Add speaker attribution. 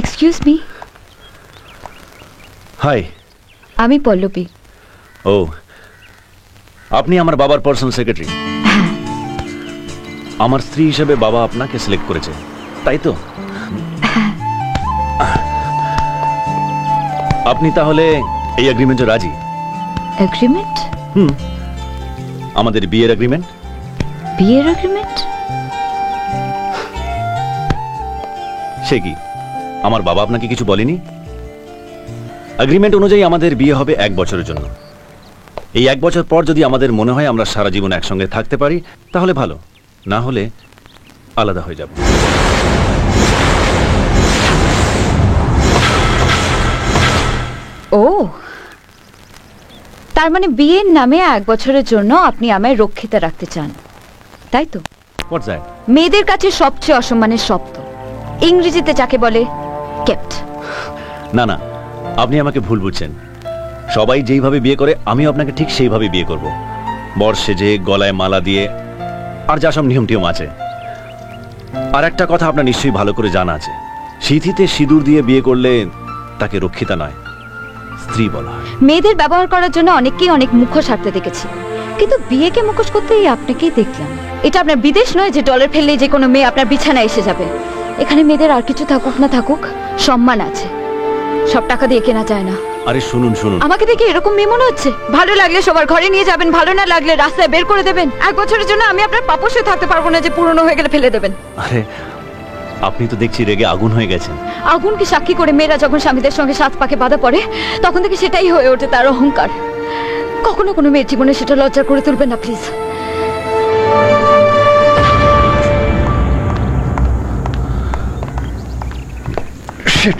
Speaker 1: Excuse me.
Speaker 2: High,
Speaker 1: আমি পল্লবী।
Speaker 2: ও, আপনি আমার বাবার পার্সোনাল সেক্রেটারি? আমার স্ত্রী হিসেবে বাবা আপনাকে সিলেক্ট করেছে, তাই তো? আপনি তাহলে এই এগ্রিমেন্টে রাজি?
Speaker 1: এগ্রিমেন্ট?
Speaker 2: আমাদের বিয়ের এগ্রিমেন্ট।
Speaker 1: বিয়ের এগ্রিমেন্ট?
Speaker 2: সে কি, আমার বাবা আপনাকে কিছু বলেনি? এগ্রিমেন্ট অনুযায়ী আমাদের বিয়ে হবে 1 বছরের জন্য। এই 1 বছর পর যদি আমাদের মনে হয় আমরা সারা জীবন একসঙ্গে থাকতে পারি তাহলে ভালো, না হলে আলাদা হয়ে যাব।
Speaker 1: ও, তার মানে বিয়ের নামে 1 বছরের জন্য আপনি আমায় রক্ষিত রাখতে চান, তাই তো?
Speaker 2: What's that?
Speaker 1: মেয়েদের কাছে সবচেয়ে অসম্মানের শব্দ, ইংরেজিতে যাকে বলে কেপ্ট।
Speaker 2: না না, আপনি আমাকে ভুল বুঝছেন। সবাই যেইভাবে বিয়ে করে আমিও আপনাকে ঠিক সেইভাবে বিয়ে করব। বর সেজে, গলায় মালা দিয়ে, আর যা সব নিয়ম টিয়ম আছে। আর একটা কথা আপনার নিশ্চয়ই ভালো করে জানা আছে, সিঁথিতে সিঁদুর দিয়ে বিয়ে করলে তাকে রক্ষিতা নয়, স্ত্রী বলা হয়।
Speaker 1: মেয়েদের ব্যবহার করার জন্য অনেককেই অনেক মুখোশ হাঁটতে দেখেছি, কিন্তু বিয়েকে মুখোশ করতেই আপনাকেই দেখলাম। এটা আপনার বিদেশ নয় যে ডলার ফেললেই যে কোনো মেয়ে আপনার বিছানায় এসে যাবে। এখানে মেয়েদের আর কিছু থাকুক না থাকুক, সম্মান আছে, সব টাকা দিয়ে কেনা যায় না।
Speaker 2: আরে শুনুন শুনুন,
Speaker 1: আমাকে দেখে এরকম মেয়ে মনে হচ্ছে? ভালো লাগলে সবার ঘরে নিয়ে যাবেন, ভালো না লাগলে রাস্তায় বের করে দেবেন। 1 বছরের জন্য আমি আপনার পাপোশ হয়ে থাকতে পারবো না যে পুরনো হয়ে গেলে ফেলে দেবেন।
Speaker 2: আরে আপনি তো দেখছি রেগে আগুন হয়ে গেছেন।
Speaker 1: আগুনকে সাক্ষী করে মেয়েরা যখন স্বামীদের সঙ্গে 7 পাকে বাঁধা পড়ে তখন থেকে সেটাই হয়ে ওঠে তার অহংকার। কখনো কোনো মেয়ের জীবনে সেটা লজ্জা করে তুলবেন না প্লিজ।
Speaker 2: Shit!